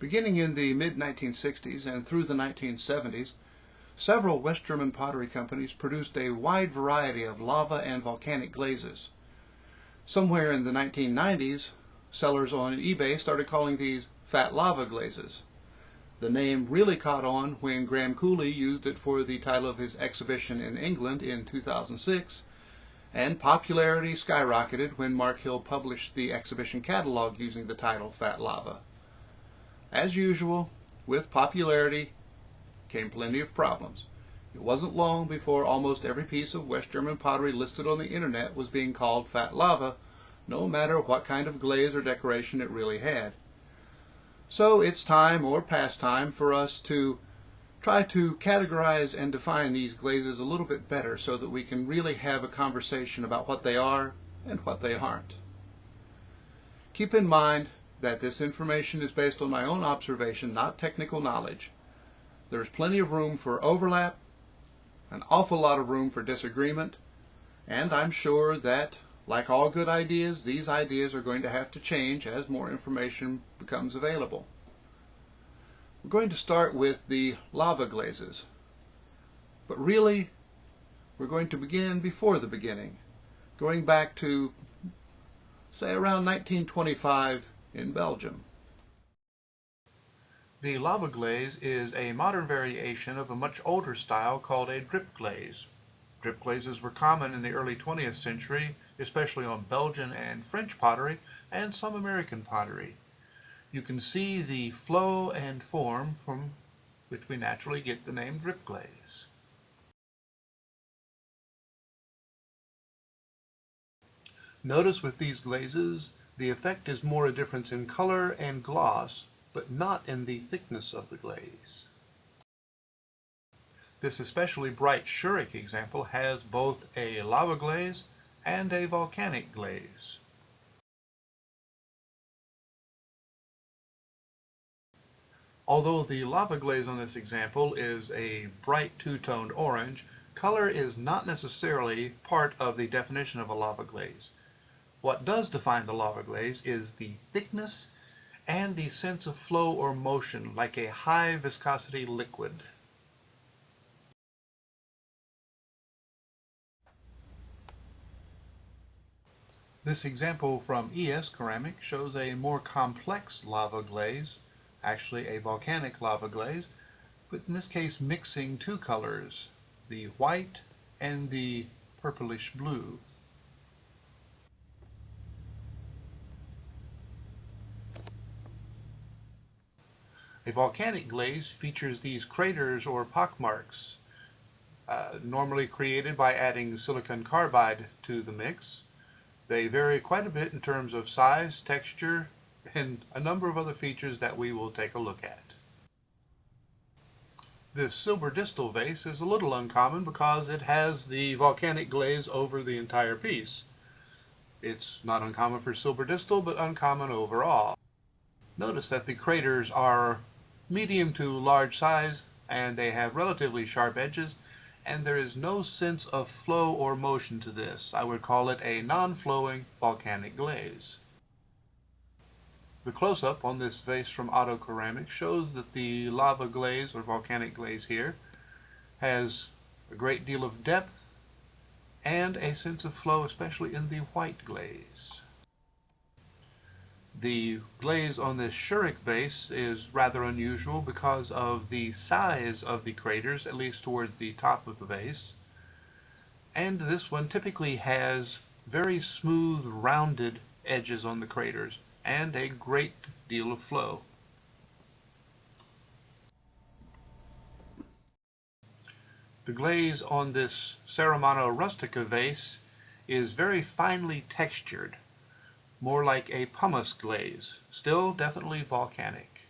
Beginning in the mid-1960s and through the 1970s, several West German pottery companies produced a wide variety of lava and volcanic glazes. Somewhere in the 1990s, sellers on eBay started calling these fat lava glazes. The name really caught on when Graham Cooley used it for the title of his exhibition in England in 2006, and popularity skyrocketed when Mark Hill published the exhibition catalog using the title Fat Lava. As usual, with popularity came plenty of problems. It wasn't long before almost every piece of West German pottery listed on the internet was being called fat lava, no matter what kind of glaze or decoration it really had. So it's time, or past time, for us to try to categorize and define these glazes a little bit better so that we can really have a conversation about what they are and what they aren't. Keep in mind that this information is based on my own observation, not technical knowledge. There's plenty of room for overlap, an awful lot of room for disagreement, and I'm sure that, like all good ideas, these ideas are going to have to change as more information becomes available. We're going to start with the lava glazes, but really we're going to begin before the beginning, going back to, say, around 1925 in Belgium. The lava glaze is a modern variation of a much older style called a drip glaze. Drip glazes were common in the early 20th century, especially on Belgian and French pottery and some American pottery. You can see the flow and form from which we naturally get the name drip glaze. Notice with these glazes, the effect is more a difference in color and gloss, but not in the thickness of the glaze. This especially bright Schurig example has both a lava glaze and a volcanic glaze. Although the lava glaze on this example is a bright two-toned orange, color is not necessarily part of the definition of a lava glaze. What does define the lava glaze is the thickness and the sense of flow or motion, like a high viscosity liquid. This example from ES Ceramic shows a more complex lava glaze, actually a volcanic lava glaze, but in this case mixing two colors, the white and the purplish blue. A volcanic glaze features these craters or pockmarks, normally created by adding silicon carbide to the mix. They vary quite a bit in terms of size, texture, and a number of other features that we will take a look at. This silver distal vase is a little uncommon because it has the volcanic glaze over the entire piece. It's not uncommon for silver distal, but uncommon overall. Notice that the craters are medium to large size, and they have relatively sharp edges, and there is no sense of flow or motion to this. I would call it a non-flowing volcanic glaze. The close-up on this vase from Otto Ceramics shows that the lava glaze or volcanic glaze here has a great deal of depth and a sense of flow, especially in the white glaze. The glaze on this Schurig vase is rather unusual because of the size of the craters, at least towards the top of the vase. And this one typically has very smooth, rounded edges on the craters and a great deal of flow. The glaze on this Ceramano Rustica vase is very finely textured, more like a pumice glaze, still definitely volcanic.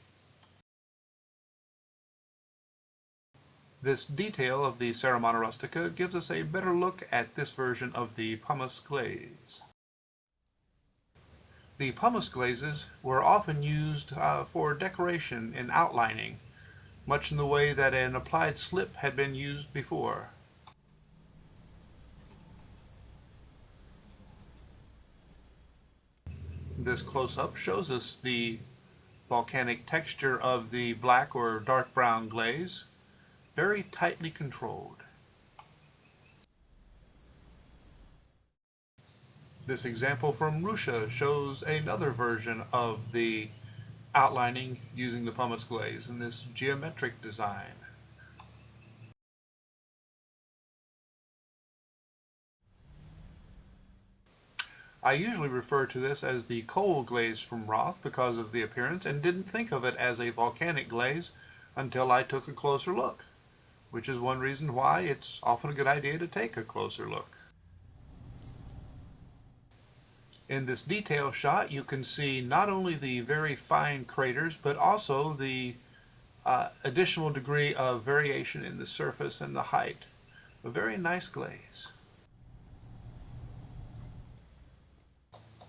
This detail of the Ceramano Rustica gives us a better look at this version of the pumice glaze. The pumice glazes were often used for decoration and outlining, much in the way that an applied slip had been used before. This close-up shows us the volcanic texture of the black or dark brown glaze, very tightly controlled. This example from Russia shows another version of the outlining using the pumice glaze in this geometric design. I usually refer to this as the coal glaze from Roth because of the appearance and didn't think of it as a volcanic glaze until I took a closer look, which is one reason why it's often a good idea to take a closer look. In this detail shot you can see not only the very fine craters but also the additional degree of variation in the surface and the height. A very nice glaze.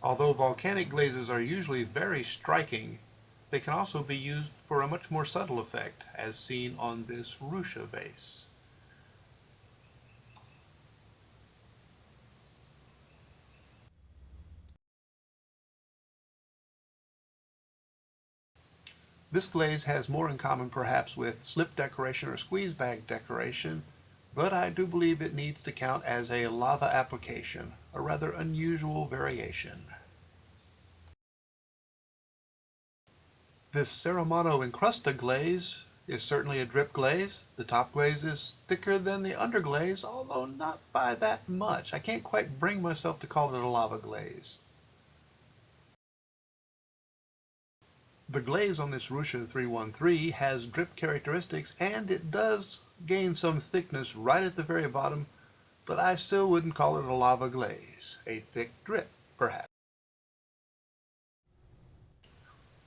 Although volcanic glazes are usually very striking, they can also be used for a much more subtle effect, as seen on this Russia vase. This glaze has more in common perhaps with slip decoration or squeeze bag decoration, but I do believe it needs to count as a lava application, a rather unusual variation. This Ceramano Incrusta glaze is certainly a drip glaze. The top glaze is thicker than the underglaze, although not by that much. I can't quite bring myself to call it a lava glaze. The glaze on this Russia 313 has drip characteristics, and it does gain some thickness right at the very bottom, but I still wouldn't call it a lava glaze. A thick drip, perhaps.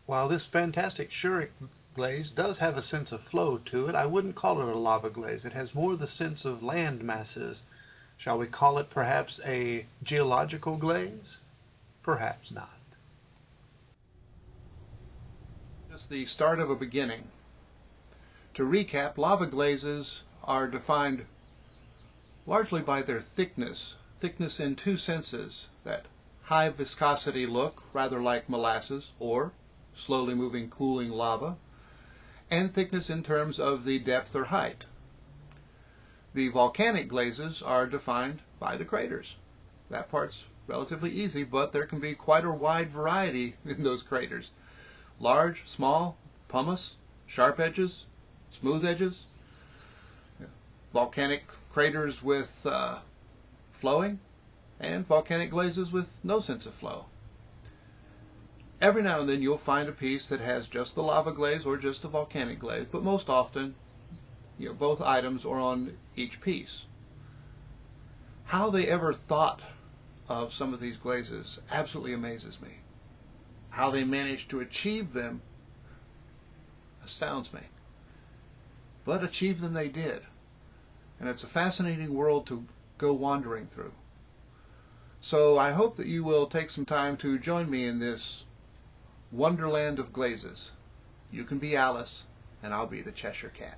While this fantastic Shurik glaze does have a sense of flow to it, I wouldn't call it a lava glaze. It has more the sense of land masses. Shall we call it perhaps a geological glaze? Perhaps not. Just the start of a beginning. To recap, lava glazes are defined largely by their thickness. Thickness in two senses: that high viscosity look, rather like molasses, or slowly moving, cooling lava, and thickness in terms of the depth or height. The volcanic glazes are defined by the craters. That part's relatively easy, but there can be quite a wide variety in those craters. Large, small, pumice, sharp edges, smooth edges, volcanic craters with flowing, and volcanic glazes with no sense of flow. Every now and then you'll find a piece that has just the lava glaze or just a volcanic glaze, but most often, both items are on each piece. How they ever thought of some of these glazes absolutely amazes me. How they managed to achieve them astounds me. But achieve them they did. And it's a fascinating world to go wandering through. So I hope that you will take some time to join me in this wonderland of glazes. You can be Alice, and I'll be the Cheshire Cat.